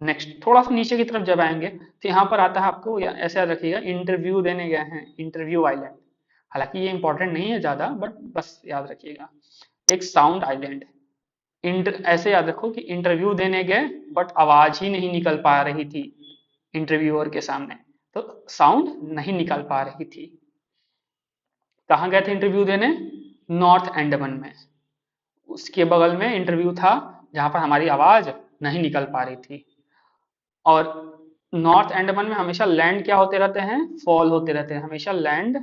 नेक्स्ट थोड़ा सा नीचे की तरफ जब आएंगे तो यहाँ पर आता है आपको, ऐसे याद रखिएगा, इंटरव्यू देने गए हैं, इंटरव्यू आइलैंड। हालांकि ये इंपॉर्टेंट नहीं है ज्यादा, बट बस याद रखिएगा। एक साउंड आइलैंड, ऐसे याद रखो कि इंटरव्यू देने गए बट आवाज ही नहीं निकल पा रही थी इंटरव्यूअर के सामने, तो साउंड नहीं निकल पा रही थी। कहाँ गए थे इंटरव्यू देने? नॉर्थ अंडमान में। उसके बगल में इंटरव्यू था जहां पर हमारी आवाज नहीं निकल पा रही थी। और नॉर्थ अंडमान में हमेशा लैंड क्या होते रहते हैं? फॉल होते रहते हैं हमेशा लैंड।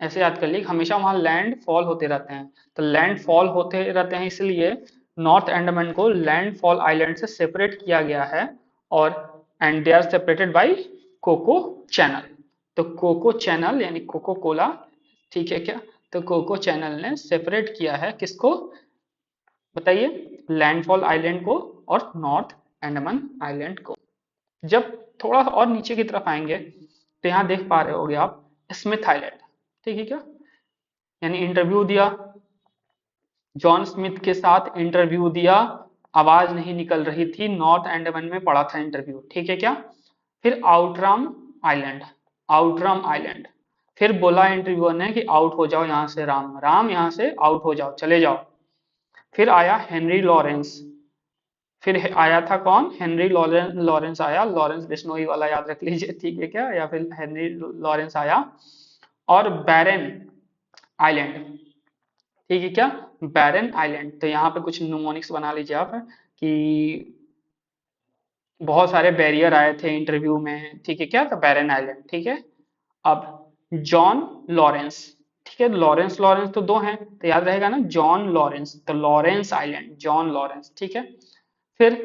ऐसे याद कर लीजिए, हमेशा वहां लैंड फॉल होते रहते हैं। तो लैंड फॉल होते रहते हैं इसलिए नॉर्थ अंडमान को लैंड फॉल आइलैंड से सेपरेट किया गया है, और and they are separated by Coco channel. तो कोको चैनल यानी कोको कोला, ठीक है क्या? तो कोको चैनल ने सेपरेट किया है किसको बताइए? लैंडफॉल आइलैंड को और नॉर्थ अंडमान आइलैंड को। जब थोड़ा और नीचे की तरफ आएंगे तो यहाँ देख पा रहे होगे आप स्मिथ आइलैंड, ठीक है क्या? यानी इंटरव्यू दिया, जॉन स्मिथ के साथ इंटरव्यू दिया, आवाज नहीं निकल रही थी, नॉर्थ अंडमान में पड़ा था इंटरव्यू, ठीक है क्या? फिर आउटराम आइलैंड, आउटराम आइलैंड, फिर बोला इंटरव्यूअर ने कि आउट हो जाओ यहाँ से, राम राम यहाँ से आउट हो जाओ, चले जाओ। फिर आया हेनरी लॉरेंस, फिर आया था कौन? हेनरी लॉरेंस आया, लॉरेंस बिश्नोई वाला याद रख लीजिए, ठीक है क्या? या फिर हेनरी लॉरेंस आया। और बैरन आइलैंड, ठीक है क्या? बैरन आइलैंड। तो यहाँ पे कुछ न्यूमोनिक्स बना लीजिए आप कि बहुत सारे बैरियर आए थे इंटरव्यू में, ठीक है क्या? तो बैरन आइलैंड, ठीक है। अब जॉन लॉरेंस, ठीक है, लॉरेंस लॉरेंस तो दो हैं तो याद रहेगा ना, जॉन लॉरेंस, तो लॉरेंस आइलैंड, जॉन लॉरेंस, ठीक है। फिर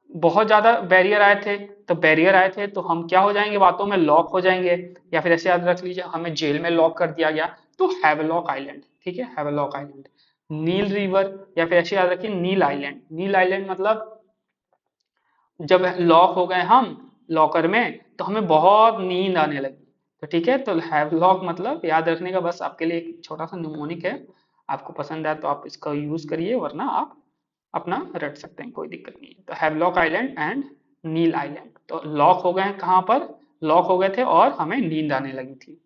बहुत ज्यादा बैरियर आए थे, तो बैरियर आए थे तो हम क्या हो जाएंगे? बातों में लॉक हो जाएंगे, या फिर ऐसे याद रख लीजिए हमें जेल में लॉक कर दिया गया, तो हैवलॉक आइलैंड, ठीक है, हैवलॉक आइलैंड। नील रिवर, या फिर ऐसे याद रखिए नील आइलैंड, नील आइलैंड मतलब जब लॉक हो गए हम लॉकर में तो हमें बहुत नींद आने लगी, तो ठीक है, तो हैवलॉक मतलब याद रखने का, बस आपके लिए एक छोटा सा न्यूमोनिक है, आपको पसंद है तो आप इसका यूज करिए, वरना आप अपना रट सकते हैं, कोई दिक्कत नहीं है। तो Havelock island and Neil island, तो लॉक हो गए हैं कहाँ पर? लॉक हो गए थे और हमें नींद आने लगी थी।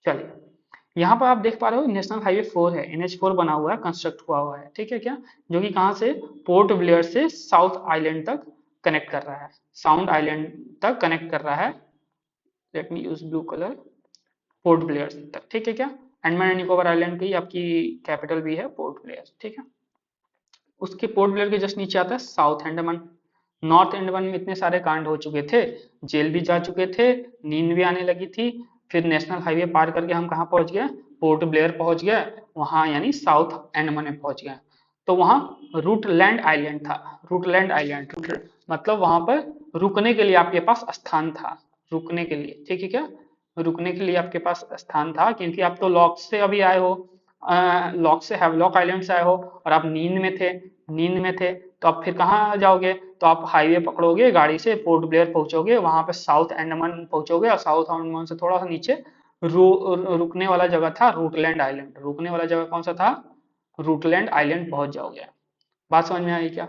चलिए यहाँ पर आप देख पा रहे हो नेशनल हाईवे 4 है, NH4 बना हुआ है, कंस्ट्रक्ट हुआ है, ठीक है क्या, जो कि कहाँ से, पोर्ट ब्लेयर से साउथ आइलैंड तक कनेक्ट कर रहा है, साउथ आइलैंड तक कनेक्ट कर रहा है। Let me use blue colour, port Blair तक, ठीक है क्या। अंडमान एंड निकोबार आइलैंड की आपकी कैपिटल भी है पोर्ट ब्लेयर, ठीक है। उसके पोर्ट ब्लेयर के जस्ट नीचे आता है साउथ अंडमान। नॉर्थ अंडमान में इतने सारे कांड हो चुके थे, जेल भी जा चुके थे, नींद भी आने लगी थी, फिर नेशनल हाईवे पार करके हम कहाँ पहुंच गए, पोर्ट ब्लेयर पहुंच गए, वहां यानी साउथ अंडमान में पहुंच गए। तो वहां रूटलैंड आइलैंड था, रूटलैंड आइलैंड, मतलब वहां पर रुकने के लिए आपके पास स्थान था, रुकने के लिए, ठीक है क्या, रुकने के लिए आपके पास स्थान था, क्योंकि आप तो लॉक से अभी आए हो, लॉक से हैवलॉक आइलैंड से आए हो, और आप नींद में थे, नींद में थे, तो आप फिर कहाँ जाओगे, तो आप हाईवे पकड़ोगे गाड़ी से, पोर्ट ब्लेयर पहुंचोगे, वहां पे साउथ अंडमान पहुंचोगे, और साउथ अंडमान से थोड़ा सा नीचे रुकने वाला जगह था रूटलैंड आइलैंड, रुकने वाला जगह कौन सा था, रूटलैंड आइलैंड पहुंच जाओगे। बात समझ में आई क्या।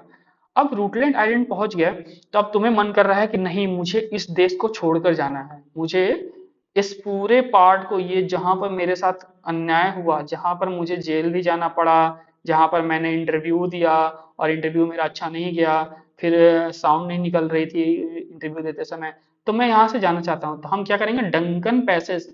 अब रूटलैंड आइलैंड पहुंच गए, तो अब तुम्हें मन कर रहा है कि नहीं, मुझे इस देश को छोड़कर जाना है, मुझे इस पूरे पार्ट को, ये जहां पर मेरे साथ अन्याय हुआ, जहां पर मुझे जेल भी जाना पड़ा, जहां पर मैंने इंटरव्यू दिया और इंटरव्यू मेरा अच्छा नहीं गया, फिर साउंड नहीं निकल रही थी इंटरव्यू देते समय, तो मैं यहाँ से जाना चाहता हूँ। तो हम क्या करेंगे, डंकन पैसेज,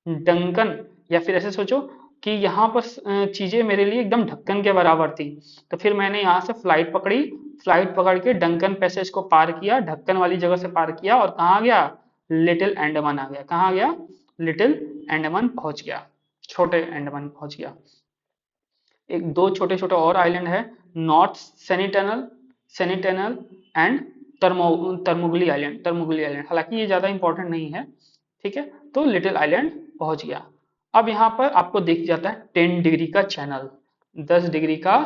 डंकन, या फिर ऐसे सोचो कि यहाँ पर चीजें मेरे लिए एकदम ढक्कन के बराबर थी, तो फिर मैंने यहाँ से फ्लाइट पकड़ी, फ्लाइट पकड़ के डंकन पैसेज को पार किया, ढक्कन वाली जगह से पार किया, और कहाँ आ गया, लिटिल अंडमान आ गया, कहाँ आ गया, लिटिल अंडमान पहुंच गया, छोटे अंडमान पहुंच गया। एक दो छोटे छोटे और आइलैंड है, North Sentinel, Sentinel and Tarmugli island, Tarmugli island, हालांकि ये ज्यादा इंपॉर्टेंट नहीं है, ठीक है। तो लिटिल आइलैंड पहुंच गया। अब यहाँ पर आपको दिख जाता है 10 डिग्री का चैनल, 10 डिग्री का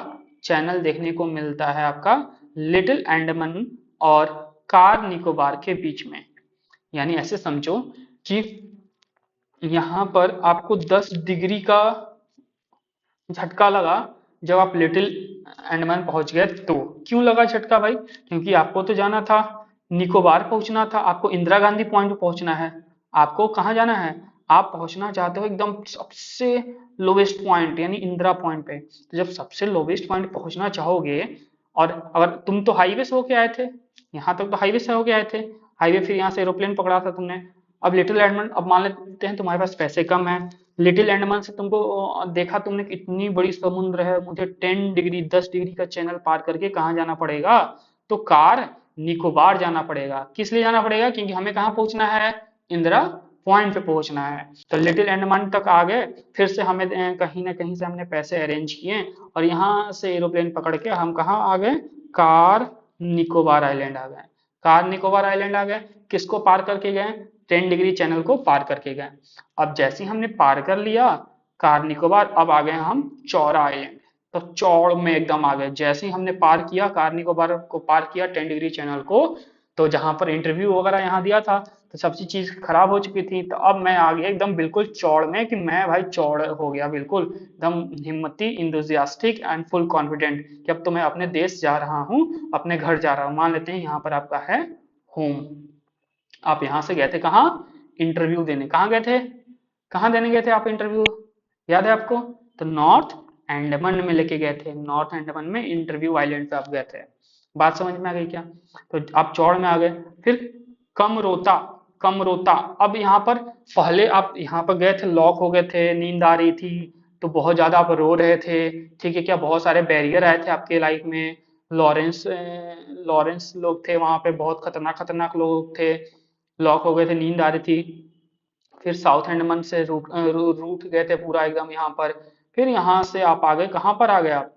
चैनल देखने को मिलता है आपका लिटिल अंडमान और कार निकोबार के बीच में। यानी ऐसे समझो कि यहाँ पर आपको 10 डिग्री का झटका लगा जब आप लिटिल अंडमान पहुंच गए। तो क्यों लगा झटका भाई, क्योंकि आपको तो जाना था, निकोबार पहुंचना था, आपको इंदिरा गांधी पॉइंट पे पहुंचना है। आपको कहाँ जाना है, आप पहुंचना चाहते हो एकदम सबसे लोवेस्ट पॉइंट यानी इंदिरा पॉइंट पे। तो जब सबसे लोवेस्ट पॉइंट पहुंचना चाहोगे, और अगर तुम तो हाईवे से होके आए थे, यहाँ तक तो हाईवे से होके आए थे, हाईवे फिर यहाँ से एरोप्लेन पकड़ा था तुमने। अब लिटिल अंडमान, अब मान लेते हैं तुम्हारे पास पैसे कम है, लिटिल अंडमान से तुमको देखा तुमने कि इतनी बड़ी समुद्र है, मुझे 10 डिग्री 10 डिग्री का चैनल पार करके कहाँ जाना पड़ेगा, तो कार निकोबार जाना पड़ेगा। किस लिए जाना पड़ेगा, क्योंकि हमें कहाँ पहुंचना है, इंदिरा पॉइंट पे पहुंचना है। तो लिटिल अंडमान तक आ गए, फिर से हमें कहीं ना कहीं से हमने पैसे अरेंज किए, और यहाँ से एरोप्लेन पकड़ के हम कहाँ आ गए, कार निकोबार आइलैंड आ गए। कार निकोबार आइलैंड आ गए, किसको पार करके गए, 10 डिग्री चैनल को पार करके गए। अब जैसे ही हमने पार कर लिया कार निकोबार, अब आ गए हम चौड़ा आइलैंड, तो चौड़ में एकदम आ गए। जैसे ही हमने पार किया कार निकोबार को, पार किया 10 डिग्री चैनल को, तो जहां पर इंटरव्यू वगैरह यहाँ दिया था, तो सबसे चीज खराब हो चुकी थी, तो अब मैं आ गया एकदम बिल्कुल चौड़ में, कि मैं भाई चौड़ हो गया बिल्कुल एकदम हिम्मती, इंथुजियास्टिक एंड फुल कॉन्फिडेंट, कि अब तो मैं अपने देश जा रहा हूँ, अपने घर जा रहा हूँ। मान लेते हैं यहाँ पर आपका है होम, आप यहाँ से गए थे कहाँ, इंटरव्यू देने, कहाँ गए थे, कहाँ देने गए थे आप इंटरव्यू, याद है आपको, तो नॉर्थ अंडमान में लेके गए थे, नॉर्थ अंडमान में इंटरव्यू आइलैंड पे आप गए थे। बात समझ में आ गई क्या। तो आप चौड़ में आ गए, फिर कमरोता, कमरोता, अब यहाँ पर पहले आप यहाँ पर गए थे, लॉक हो गए थे, नींद आ रही थी, तो बहुत ज्यादा आप रो रहे थे, ठीक है क्या, बहुत सारे बैरियर आए थे आपके लाइफ में, लॉरेंस लॉरेंस लोग थे वहां पे, बहुत खतरनाक खतरनाक लोग थे, लॉक हो गए थे, नींद आ रही थी। फिर साउथ अंडमान से रूट गए थे पूरा एकदम यहाँ पर। फिर यहाँ से आप आ गए, कहाँ पर आ गए आप,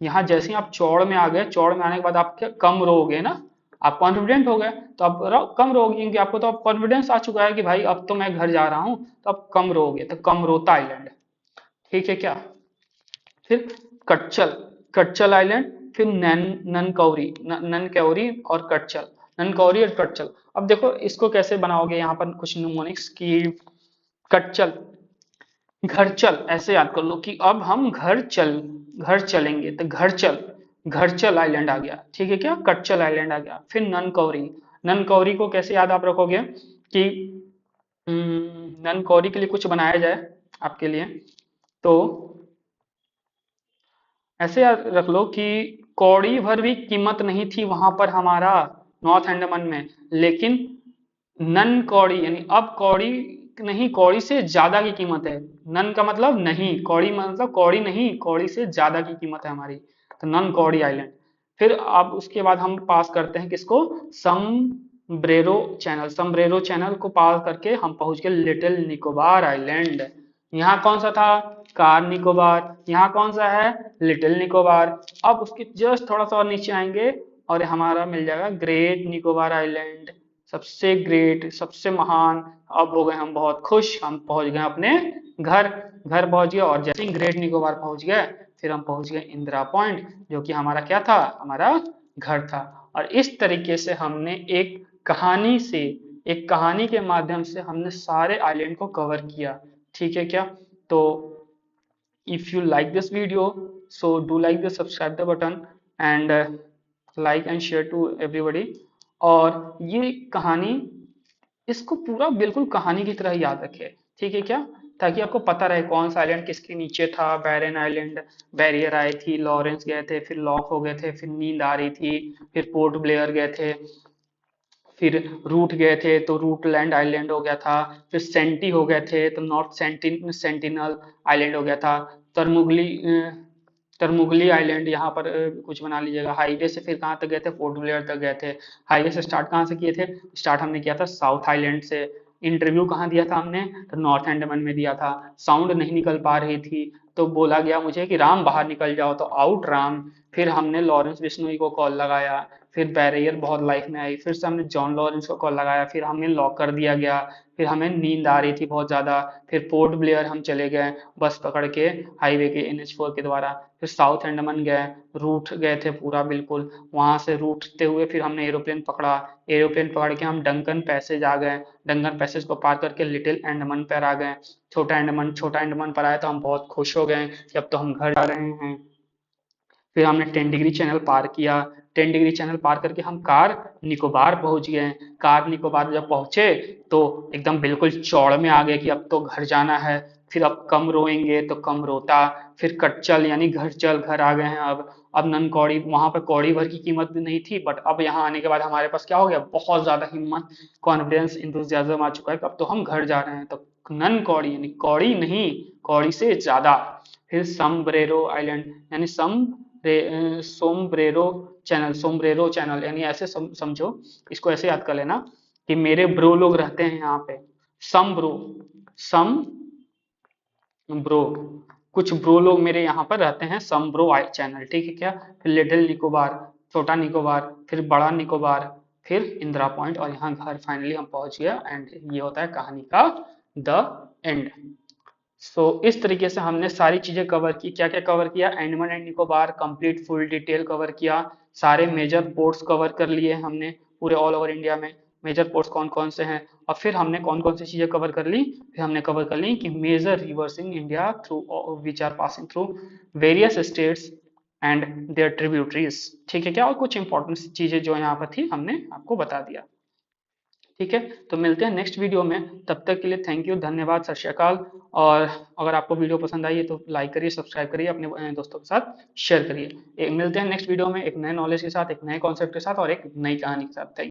यहाँ जैसे ही आप चौड़ में आ गए, चौड़ में आने के बाद आप क्या कम रोगे ना, आप कॉन्फिडेंट हो गए, तो अब कम रोगे, क्योंकि आपको तो अब कॉन्फिडेंस आ चुका है कि भाई अब तो मैं घर जा रहा हूँ, तो अब कम रोगे, तो कमरोता आइलैंड, ठीक है क्या। फिर कटचल, कटचल आइलैंड, फिर ननकौरी, ननकौरी और कटचल, ननकौरी और कटचल। अब देखो इसको कैसे बनाओगे, यहाँ पर कुछ निमोनिक्स की, कटचल, घर चल, ऐसे याद कर लो कि अब हम घर चलेंगे, तो घर चल आइलैंड आ गया, ठीक है क्या, कटचल आइलैंड आ गया। फिर ननकौरी, ननकौरी को कैसे याद आप रखोगे कि ननकौरी के लिए कुछ बनाया जाए, आपके लिए। तो ऐसे याद रख लो कि कौड़ी भर भी कीमत नहीं थी वहां पर हमारा नॉर्थ अंडमान में, लेकिन नन कौड़ी यानी अब कौड़ी नहीं, कौड़ी से ज्यादा की कीमत है। नन का मतलब नहीं, कौड़ी मतलब कौड़ी नहीं, कौड़ी से ज्यादा की कीमत है हमारी, तो नन कौड़ी आइलैंड। फिर अब उसके बाद हम पास करते हैं किसको, समब्रेरो चैनल। समब्रेरो चैनल को पार करके हम पहुंच गए लिटिल निकोबार आइलैंड। यहाँ कौन सा था, कार निकोबार, यहाँ कौन सा है, लिटिल निकोबार। अब उसके जस्ट थोड़ा सा और नीचे आएंगे और हमारा मिल जाएगा ग्रेट निकोबार आइलैंड, सबसे ग्रेट, सबसे महान। अब हो गए हम बहुत खुश, हम पहुंच गए अपने घर। घर पहुंच गए और जैसे ही ग्रेट निकोबार पहुंच गए, फिर हम पहुंच गए इंदिरा पॉइंट, जो कि हमारा क्या था, हमारा घर था। और इस तरीके से हमने एक कहानी से, एक कहानी के माध्यम से हमने सारे आइलैंड को कवर किया। ठीक है क्या? तो if you like this video, so do like the subscribe the button and like and share to everybody। और ये कहानी, इसको पूरा बिल्कुल कहानी की तरह याद रखे, ठीक है क्या, ताकि आपको पता रहे कौन सा आइलैंड किसके नीचे था। बैरन आइलैंड, बैरियर आई थी, लॉरेंस गए थे, फिर लॉक हो गए थे, फिर नींद आ रही थी, फिर पोर्ट ब्लेयर गए थे, फिर रूट गए थे तो रूटलैंड आइलैंड हो गया था, फिर सेंटी हो गए थे तो नॉर्थ सेंटिनल आइलैंड हो गया था। तरमुगली तरमुगली आइलैंड यहाँ पर कुछ बना लीजिएगा। हाईवे से फिर कहाँ तक गए थे, पोर्ट ब्लेयर तक गए थे। हाईवे से स्टार्ट कहाँ से किए थे, स्टार्ट हमने किया था साउथ आइलैंड से। इंटरव्यू कहाँ दिया था हमने, तो नॉर्थ अंडमान में दिया था। साउंड नहीं निकल पा रही थी तो बोला गया मुझे कि राम बाहर निकल जाओ, तो आउट राम। फिर हमने लॉरेंस बिश्नोई को कॉल लगाया, फिर बैरियर बहुत लाइफ में आई, फिर से हमने जॉन लॉरेंस को कॉल लगाया, फिर हमें लॉक कर दिया गया, फिर हमें नींद आ रही थी बहुत ज़्यादा। फिर पोर्ट ब्लेयर हम चले गए बस पकड़ के हाईवे के NH4 के द्वारा। फिर साउथ अंडमान गए, रूट गए थे पूरा बिल्कुल, वहां से रूटते हुए फिर हमने एरोप्लेन पकड़ा। एरोप्लेन पकड़ के हम डंकन पैसेज आ गए, डंकन पैसेज को पार करके लिटिल अंडमान पर आ गए। छोटा अंडमान पर आए तो हम बहुत खुश हो गए कि अब तो हम घर जा रहे हैं। फिर हमने 10 डिग्री चैनल पार किया, 10 डिग्री चैनल पार करके हम कार निकोबार पहुंच गए। कार निकोबार जब पहुंचे तो एकदम बिल्कुल चौड़ में आ गए कि अब तो घर जाना है। फिर अब कम रोएंगे तो कम रोता, फिर कटचल यानी घर चल, घर आ गए हैं अब नन कौड़ी, वहां पर कौड़ी भर की कीमत भी नहीं थी, बट अब यहाँ आने के बाद हमारे पास क्या हो गया, बहुत ज्यादा हिम्मत, कॉन्फिडेंस, इंथुजियाज्म आ चुका है कि अब तो हम घर जा रहे हैं। तो नन कौड़ी यानी कौड़ी नहीं, कौड़ी से ज्यादा। फिर समब्रेरो आइलैंड यानी सोमब्रेरो चैनल, सोमब्रेरो चैनल यानी ऐसे समझो, इसको ऐसे याद कर लेना कि मेरे ब्रो लोग रहते हैं यहाँ पे। सम ब्रो, सम ब्रो, कुछ ब्रो लोग मेरे यहाँ पर रहते हैं, सम ब्रो चैनल, ठीक है क्या। फिर लिटिल निकोबार, छोटा निकोबार, फिर बड़ा निकोबार, फिर इंदिरा पॉइंट, और यहाँ घर फाइनली हम पहुंच गया। एंड ये होता है कहानी का द एंड। सो इस तरीके से हमने सारी चीजें कवर की। क्या क्या कवर किया, Andaman and Nicobar complete full detail cover किया। सारे मेजर पोर्ट्स कवर कर लिए हमने पूरे ऑल ओवर इंडिया में, मेजर पोर्ट्स कौन कौन से हैं। और फिर हमने कौन कौन सी चीजें कवर कर ली, फिर हमने कवर कर ली कि major rivers in India through which are passing through various states and their tributaries, ठीक है क्या। और कुछ इंपॉर्टेंट चीजें जो यहाँ पर थी हमने आपको बता दिया, ठीक है। तो मिलते हैं नेक्स्ट वीडियो में, तब तक के लिए थैंक यू, धन्यवाद, सत श्री अकाल। और अगर आपको वीडियो पसंद आई है तो लाइक करिए, सब्सक्राइब करिए, अपने दोस्तों के साथ शेयर करिए। मिलते हैं नेक्स्ट वीडियो में एक नए नॉलेज के साथ, एक नए कॉन्सेप्ट के साथ और एक नई कहानी के साथ। थैंक